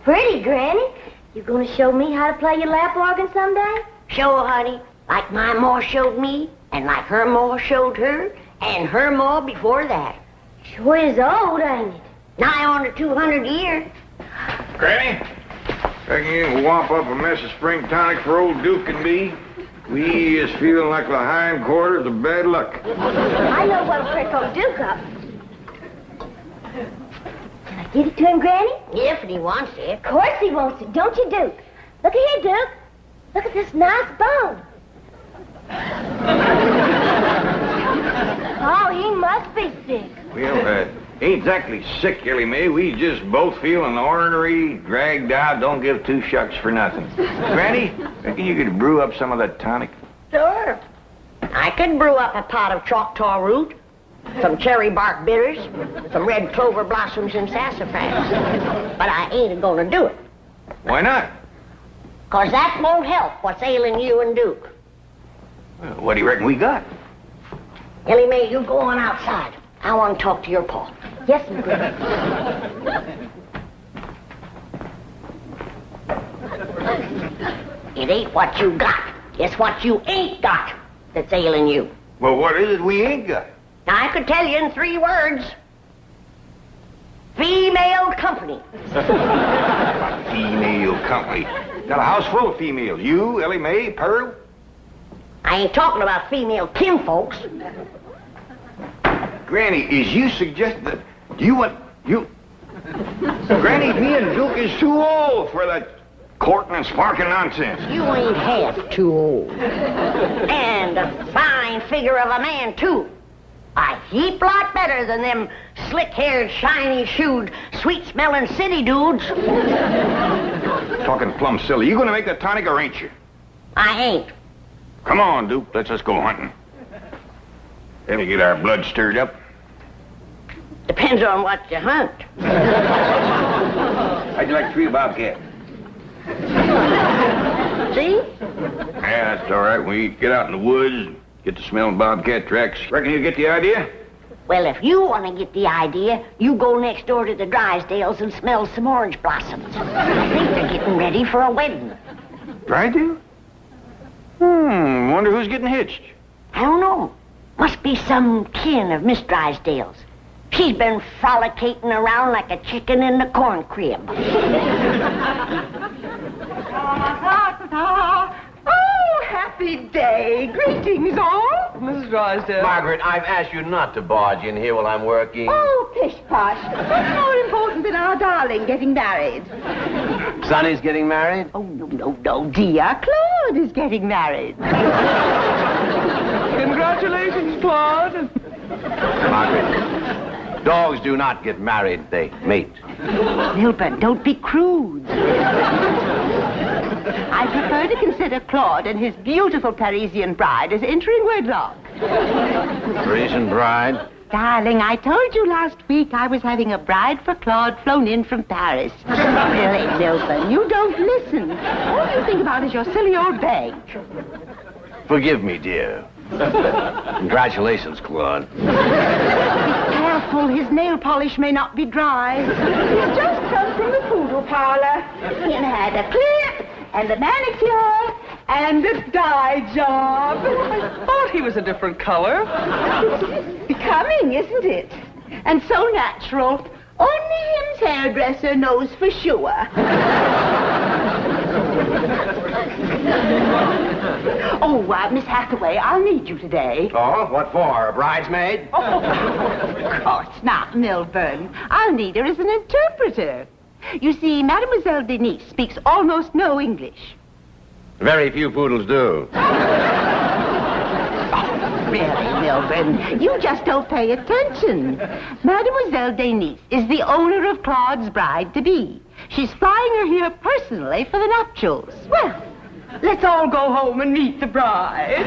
pretty, Granny. You gonna show me how to play your lap organ someday? Sure, honey. Like my ma showed me, and like her ma showed her, and her ma before that. Sure is old, ain't it? Nigh on to 200 years. Granny, reckon you can whop up a mess of spring tonic for old Duke and me? We is feeling like the hindquarters of bad luck. I know what'll prick old Duke up. Can I give it to him, Granny? If he wants it. Of course he wants it, don't you, Duke? Look at here, Duke. Look at this nice bone. Oh, he must be sick. Well, ain't exactly sick, Ellie Mae. We just both feeling ornery, dragged out, don't give two shucks for nothing. Granny, reckon you could brew up some of that tonic? Sure. I could brew up a pot of Choctaw root, some cherry bark bitters, some red clover blossoms and sassafras. But I ain't gonna do it. Why not? 'Cause that won't help what's ailing you and Duke. Well, what do you reckon we got? Ellie Mae, you go on outside. I want to talk to your pa. Yes, my Granny. It ain't what you got. It's what you ain't got that's ailing you. Well, what is it we ain't got? Now, I could tell you in 3 words. Female company. Female company. Got a house full of females. You, Ellie Mae, Pearl. I ain't talking about female kinfolks. Granny, is you suggesting that you want... Granny, me and Duke is too old for that courting and sparking nonsense. You ain't half too old. And a fine figure of a man, too. A heap lot better than them slick-haired, shiny-shoed, sweet-smelling city dudes. Talking plumb silly. You gonna make the tonic or ain't you? I ain't. Come on, Duke. Let's just go hunting. That'll get our blood stirred up. Depends on what you hunt. How'd you like to treat a bobcat? See? Yeah, that's all right. We get out in the woods, get to smelling bobcat tracks. Reckon you get the idea? Well, if you want to get the idea, you go next door to the Drysdales and smell some orange blossoms. I think they're getting ready for a wedding. Drysdale? Wonder who's getting hitched. I don't know. Must be some kin of Miss Drysdale's. She's been frolicking around like a chicken in the corn crib. Oh, happy day. Greetings, all. Mrs. Drysdale. Margaret, I've asked you not to barge in here while I'm working. Oh, pish-posh. What's more important than our darling getting married? Sonny's getting married? Oh, no, dear. Claude is getting married. Congratulations, Claude. Margaret, dogs do not get married, they mate. Milburn, don't be crude. I prefer to consider Claude and his beautiful Parisian bride as entering wedlock. Parisian bride? Darling, I told you last week I was having a bride for Claude flown in from Paris. Really, Milburn, you don't listen. All you think about is your silly old bag. Forgive me, dear. Congratulations, Claude. Be careful, his nail polish may not be dry. He's just come from the poodle parlor. He had a clip and a manicure and a dye job. I thought he was a different color. Becoming, isn't it? And so natural. Only him's hairdresser knows for sure. Oh, Miss Hathaway, I'll need you today. Oh, what for? A bridesmaid? Oh, of course not, Milburn. I'll need her as an interpreter. You see, Mademoiselle Denise speaks almost no English. Very few poodles do. Really, Milburn, you just don't pay attention. Mademoiselle Denise is the owner of Claude's bride-to-be. She's flying her here personally for the nuptials. Well, let's all go home and meet the bride.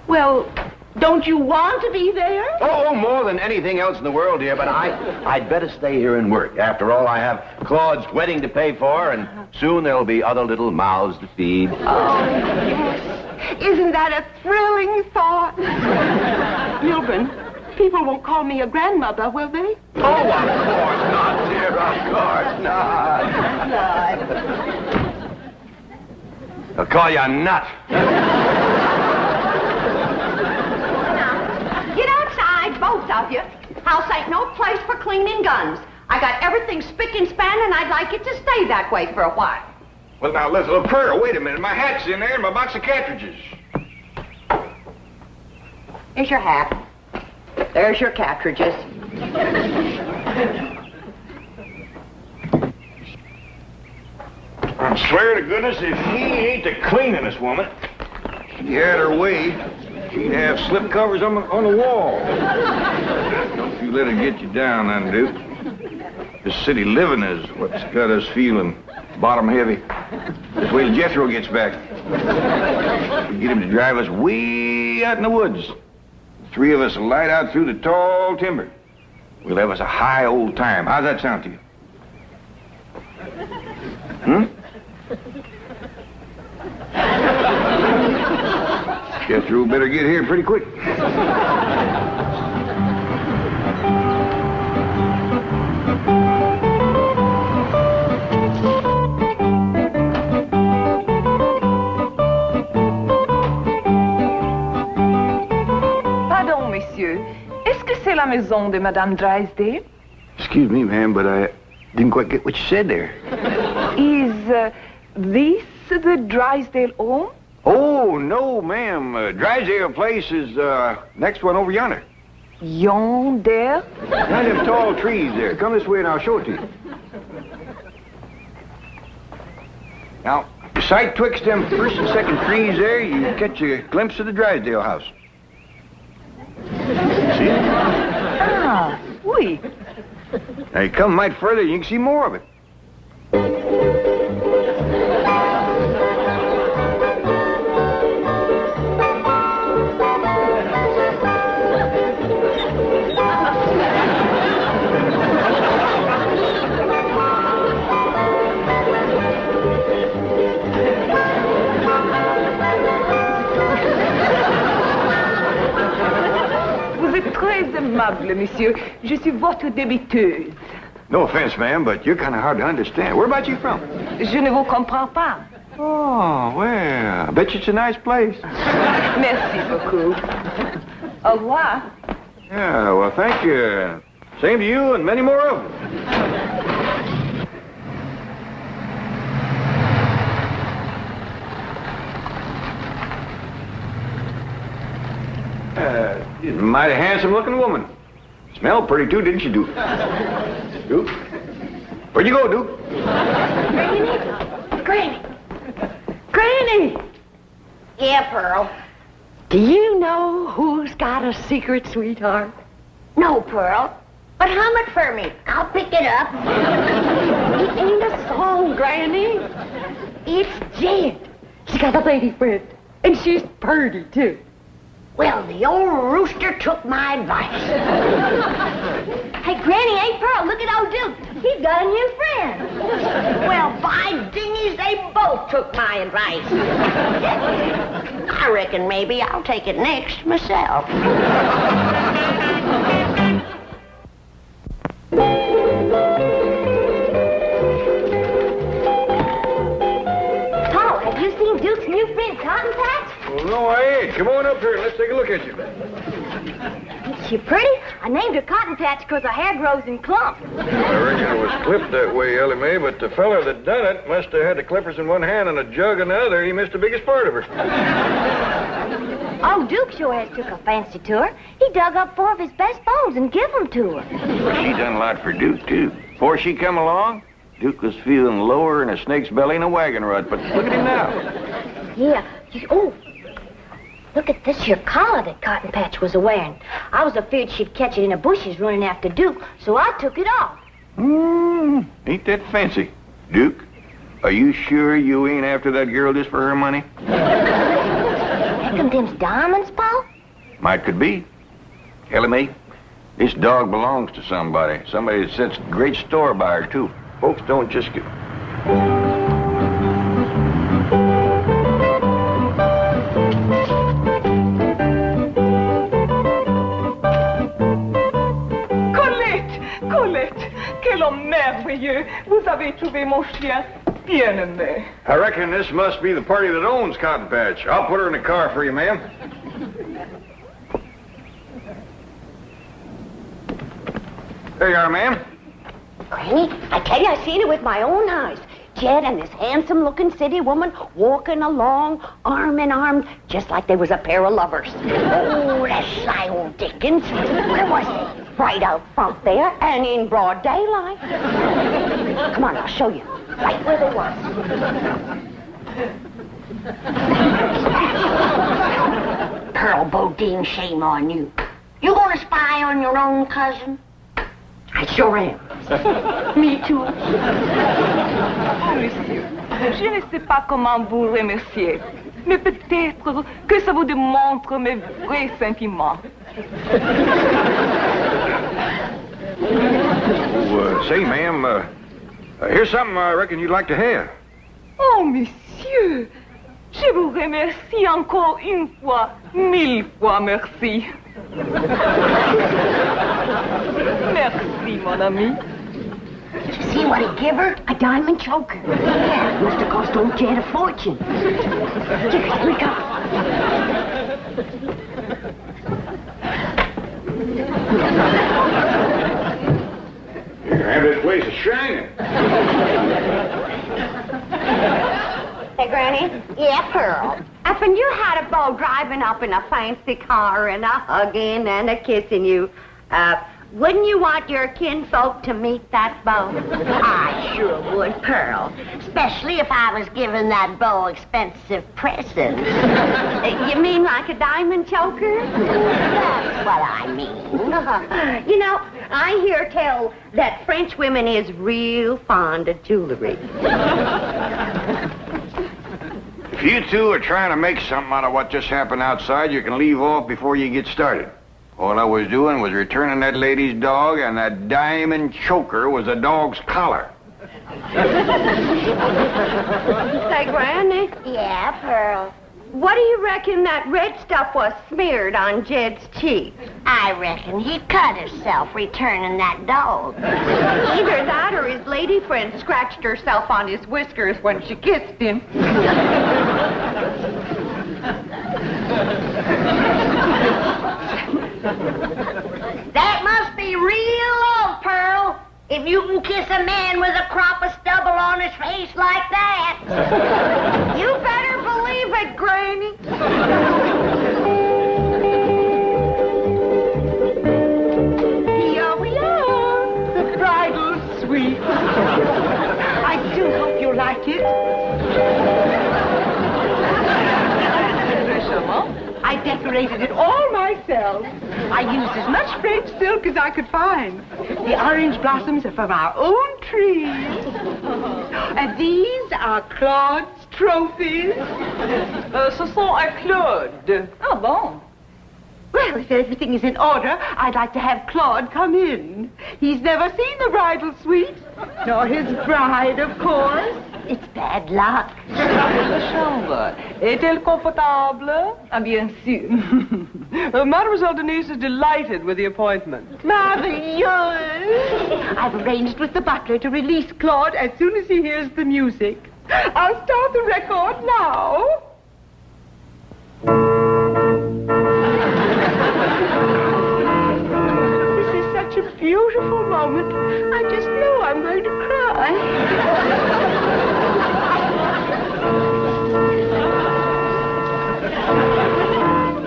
Well, don't you want to be there? Oh, more than anything else in the world, dear, but I'd better stay here and work. After all, I have Claude's wedding to pay for, and soon there'll be other little mouths to feed. Oh, yes. Isn't that a thrilling thought? Milburn, people won't call me a grandmother, will they? Oh, of course not, dear. Of course not. I'll call you a nut. Get outside, both of you. House ain't no place for cleaning guns. I got everything spick and span, and I'd like it to stay that way for a while. Well, now, listen, Pearl, wait a minute. My hat's in there and my box of cartridges. Here's your hat. There's your cartridges. I swear to goodness, if she ain't the cleaningest woman, she had her way, she'd have slip covers on the wall. Don't you let her get you down, then, Duke. This city living is what's got us feeling bottom heavy. Just wait till Jethro gets back. We get him to drive us way out in the woods. The three of us will light out through the tall timber. We'll have us a high old time. How's that sound to you? Jethro better get here pretty quick. Pardon, monsieur. Est-ce que c'est la maison de Madame Drysdale? Excuse me, ma'am, but I didn't quite get what you said there. Is this the Drysdale home? Oh, no, ma'am. Drysdale Place is next one over yonder. Yonder? Behind them tall trees there. Come this way and I'll show it to you. Now, sight twixt them first and second trees there, you catch a glimpse of the Drysdale house. See it? Ah, oui. Now, you come a mite further, you can see more of it. Vous êtes très aimable, monsieur. Je suis votre débiteuse. No offense, ma'am, but you're kind of hard to understand. Where about you from? Je ne vous comprends pas. Oh, well, I bet you it's a nice place. Merci beaucoup. Au revoir. Yeah, well, thank you. Same to you and many more of them. She's a mighty handsome-looking woman. Smelled pretty, too, didn't she, Duke? Duke? Where'd you go, Duke? Granny! Granny! Yeah, Pearl. Do you know who's got a secret, sweetheart? No, Pearl. But hum it for me. I'll pick it up. It ain't a song, Granny. It's Jed. She's got a lady friend, and she's purty, too. Well, the old rooster took my advice. Hey, Granny, ain't Pearl. Look at old Duke. He's got a new friend. Well, by dingies, they both took my advice. I reckon maybe I'll take it next myself. Paul, have you seen Duke's new friend, Cotton Patch? Well, no, I ain't. Come on up here and let's take a look at you. Is she pretty? I named her Cotton Patch because her hair grows in clumps. I reckon it was clipped that way, Ellie Mae, but the feller that done it must have had the clippers in one hand and a jug in the other. He missed the biggest part of her. Oh, Duke sure has took a fancy to her. He dug up 4 of his best bones and give them to her. She done a lot for Duke, too. Before she come along, Duke was feeling lower than a snake's belly in a wagon rut, but look at him now. Yeah. Oh, look at this here collar that Cotton Patch was a-wearing. I was afraid she'd catch it in the bushes running after Duke, so I took it off. Ain't that fancy. Duke, are you sure you ain't after that girl just for her money? Reckon them's diamonds, Paul? Might could be. Ellie Mae, this dog belongs to somebody. Somebody that sets great store by her, too. Folks don't just get... quel homme merveilleux. Vous avez trouvé mon chien bien-aimé. I reckon this must be the party that owns Cotton Patch. I'll put her in the car for you, ma'am. There you are, ma'am. Granny, I tell you, I seen it with my own eyes. Jed and this handsome-looking city woman walking along, arm in arm, just like they was a pair of lovers. Oh, that sly old Dickens. Where was they? Right out front there and in broad daylight. Come on, I'll show you. Right where they was. Pearl Bodine, shame on you. You gonna spy on your own cousin? I sure am. Me too. Oh, monsieur, je ne sais pas comment vous remercier, mais peut-être que ça vous démontre mes vrais sentiments. Say, ma'am, here's something I reckon you'd like to have. Oh, monsieur, je vous remercie encore une fois, 1000 fois merci. Merci, mon ami. Did you see what he give her? A diamond choker. Yeah, must have cost old Jed a fortune. Here we go. Have this place is shining. Hey, Granny? Yeah, Pearl. If you had a beau driving up in a fancy car and a hugging and a kissing you, wouldn't you want your kinfolk to meet that beau? I sure would, Pearl. Especially if I was giving that beau expensive presents. You mean like a diamond choker? That's what I mean. You know, I hear tell that French women is real fond of jewelry. If you two are trying to make something out of what just happened outside, you can leave off before you get started. All I was doing was returning that lady's dog, and that diamond choker was a dog's collar. Say, Granny? Yeah, Pearl? What do you reckon that red stuff was smeared on Jed's cheek? I reckon he cut himself returning that dog. Either that or his lady friend scratched herself on his whiskers when she kissed him. That must be real love, Pearl. If you can kiss a man with a crop of stubble on his face like that. You better believe it, Granny. Here we are, the bridal suite. I do hope you like it. I decorated it all myself. I used as much French silk as I could find. The orange blossoms are from our own trees. And these are Claude's trophies. Ce sont à Claude. Ah bon? Well, if everything is in order, I'd like to have Claude come in. He's never seen the bridal suite, nor his bride, of course. It's bad luck. La chambre est-elle confortable? Ah, bien sûr. Mademoiselle Denise is delighted with the appointment. Margaret! I've arranged with the butler to release Claude as soon as he hears the music. I'll start the record now. This is such a beautiful moment. I just know I'm going to cry.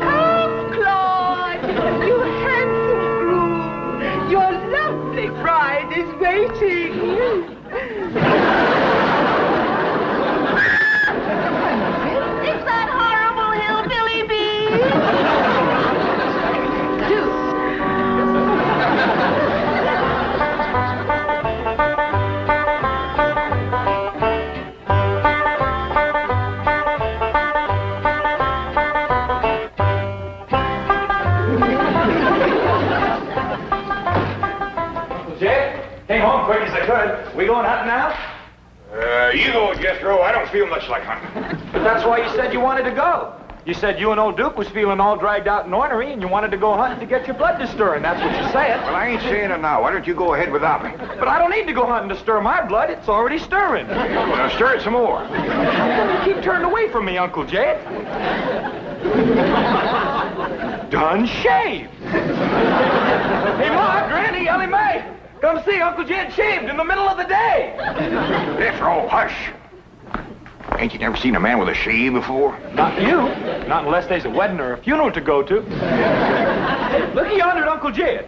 Come, Claude, you handsome groom. Your lovely bride is waiting. It's that horrible hillbilly bee. Jed, came home quick as I could. We going hunting now? You go, Jethro. I don't feel much like hunting. But that's why you said you wanted to go. You said you and old Duke was feeling all dragged out and ornery, and you wanted to go hunting to get your blood to stirring. That's what you're saying. Well, I ain't saying it now. Why don't you go ahead without me? But I don't need to go hunting to stir my blood. It's already stirring. Now stir it some more. You keep turning away from me, Uncle Jed. Done shaved. Hey, Ma, Granny, Ellie Mae, come see Uncle Jed shaved in the middle of the day. Jethro, hush. Ain't you never seen a man with a shave before? Not you. Not unless there's a wedding or a funeral to go to. Look yonder at Uncle Jed.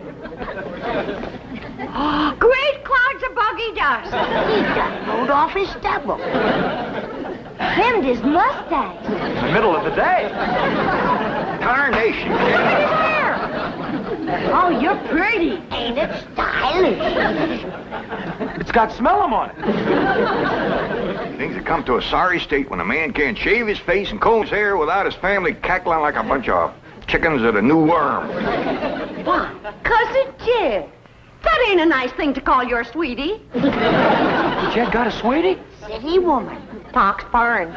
Oh, great clouds of buggy dust. He done mowed off his stubble. Trimmed his mustache. In the middle of the day. Tarnation. Oh, you're pretty. Ain't it stylish? It's got smellum on it. Things have come to a sorry state when a man can't shave his face and comb his hair without his family cackling like a bunch of chickens at a new worm. Why, Cousin Jed, that ain't a nice thing to call your sweetie. Jed got a sweetie? City woman. Talks foreign.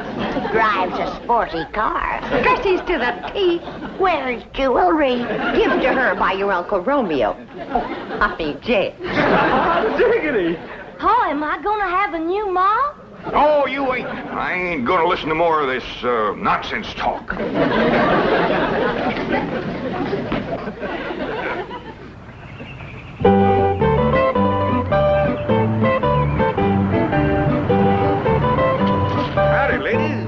Drives a sporty car. Dresses to the teeth. Wears jewelry. Given to her by your Uncle Romeo. Puppy Jed. Diggity. Oh, am I gonna have a new mom? Oh, you ain't. I ain't gonna listen to more of this nonsense talk. Howdy, ladies.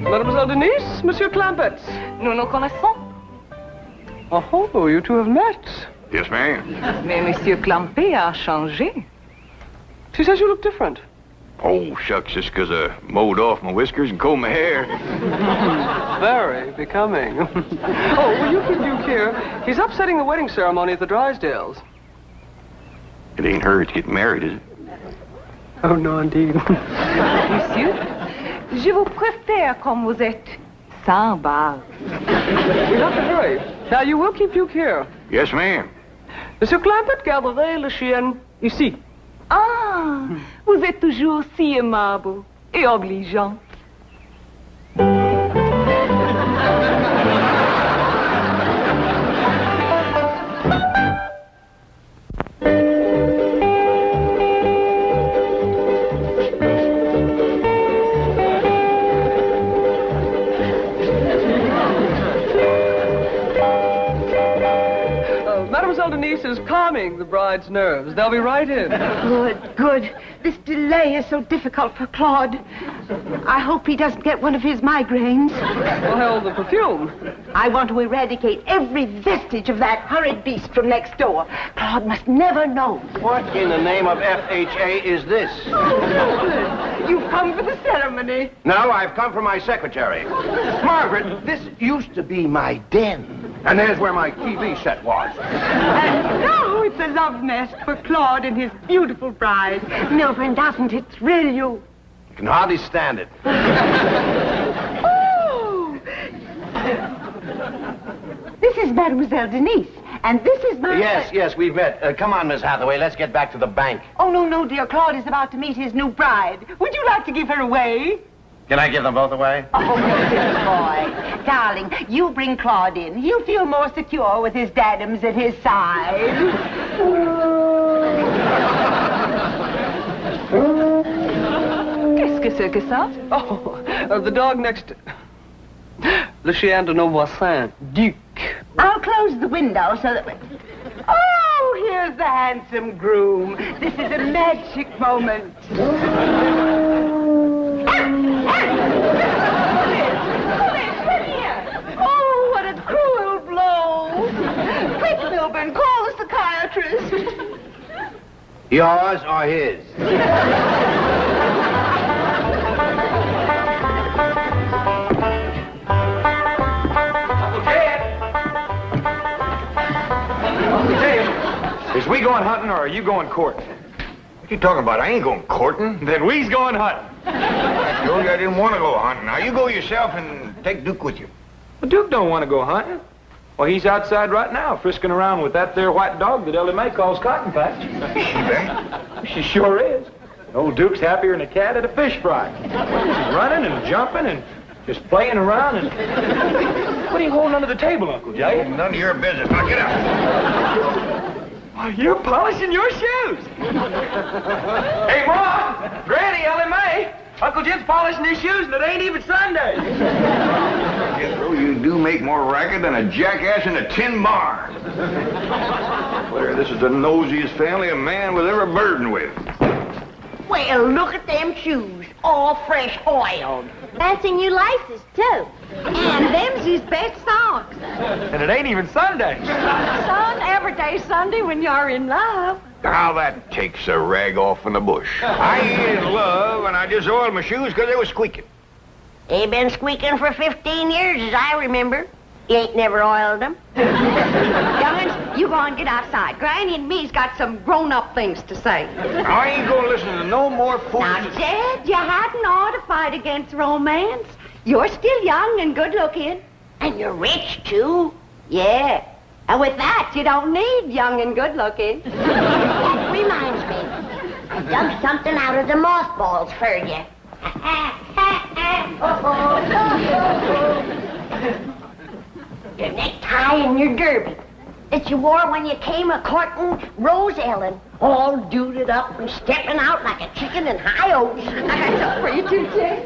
Mademoiselle Denise, Monsieur Clampett. Nous nous connaissons. Oh, you two have met. Yes, ma'am. Mais Monsieur Clampett a changé. She says you look different. Oh, shucks, just 'cause I mowed off my whiskers and combed my hair. Very becoming. Oh, will you keep Duke here? He's upsetting the wedding ceremony at the Drysdales. It ain't her that's getting married, is it? Oh, no, indeed. Monsieur, je vous préfère comme vous êtes, sans barbe. We have to hurry. Now, you will keep Duke here. Yes, ma'am. Monsieur Clampett, garderez le chien ici. Ah, vous êtes toujours si aimable et obligeant. Mademoiselle Denise is calming the bride's nerves. They'll be right in. Good. This delay is so difficult for Claude. I hope he doesn't get one of his migraines. Well, the perfume. I want to eradicate every vestige of that horrid beast from next door. Claude must never know. What in the name of FHA is this? You've come for the ceremony. No, I've come for my secretary. Margaret, this used to be my den. And there's where my TV set was. And now it's a love nest for Claude and his beautiful bride. Milburn, doesn't it thrill you? I can hardly stand it. Oh! This is Mademoiselle Denise, and this is my... Yes, we've met. Come on, Miss Hathaway, let's get back to the bank. Oh, no, dear. Claude is about to meet his new bride. Would you like to give her away? Can I give them both away? Oh, good boy. Darling, you bring Claude in. He'll feel more secure with his daddums at his side. Qu'est-ce que c'est que ça? Oh, the dog next... Le chien de nos voisins, Duke. I'll close the window so that... Oh, here's the handsome groom. This is a magic moment. Oh, what a cruel blow. Quick, Milburn, call the psychiatrist. Yours or his? Uncle Jed, is we going hunting or are you going courting? What you talking about? I ain't going courting. Then we's going hunting. Told you I didn't want to go hunting. Now you go yourself and take Duke with you. Well, Duke don't want to go hunting. Well, he's outside right now, frisking around with that there white dog that Ellie Mae calls Cotton Patch. Is she bad? She sure is. Old Duke's happier than a cat at a fish fry. He's running and jumping and just playing around and... What are you holding under the table, Uncle Jed? None of your business. Now get up. Why, you're polishing your shoes. Hey, Ma! Granny, Ellie Mae! Uncle Jed's polishing his shoes and it ain't even Sunday. Jethro, you do make more racket than a jackass in a tin barn. Claire, this is the nosiest family a man was ever burdened with. Well, look at them shoes, all fresh oiled. Fancy new laces, too. And them's his best socks. And it ain't even Sunday. Son, every day's Sunday when you're in love. Now that takes a rag off in the bush. I ain't in love, and I just oiled my shoes because they was squeaking. They been squeaking for 15 years, as I remember. You ain't never oiled them. Young'uns, you go and get outside. Granny and me's got some grown-up things to say. I ain't gonna listen to no more fools. Now, Jed, you hadn't ought to fight against romance. You're still young and good-looking. And you're rich, too. Yeah. And with that, you don't need young and good-looking. That reminds me. I dug something out of the mothballs for you. Your necktie and your derby that you wore when you came a-courting Rose Ellen, all duded up and stepping out like a chicken in high oats. I got something for you, too, Jed.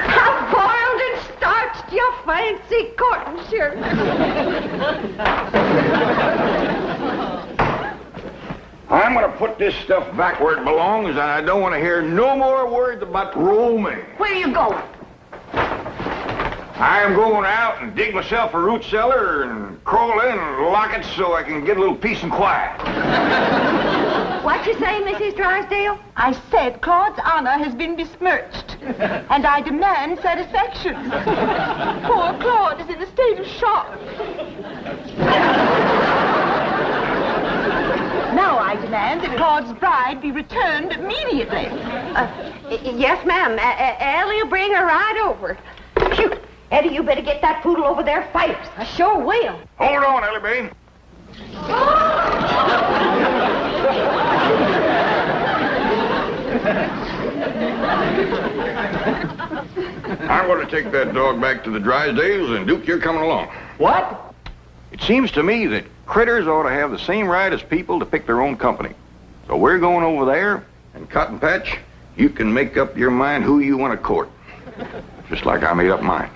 How boiled and starched your fancy cotton shirt. I'm gonna put this stuff back where it belongs, and I don't want to hear no more words about romance. Where are you going? I'm going out and dig myself a root cellar and crawl in and lock it so I can get a little peace and quiet. What you say, Mrs. Drysdale? I said Claude's honor has been besmirched, and I demand satisfaction. Poor Claude is in a state of shock. Now I demand that Claude's bride be returned immediately. Yes, ma'am. Ellie'll bring her right over. Phew. Eddie, you better get that poodle over there fast. I sure will. Hold on, Ellie Mae. I'm going to take that dog back to the Drysdales, and Duke, you're coming along. What? It seems to me that critters ought to have the same right as people to pick their own company. So we're going over there, and Cotton Patch, you can make up your mind who you want to court. Just like I made up mine.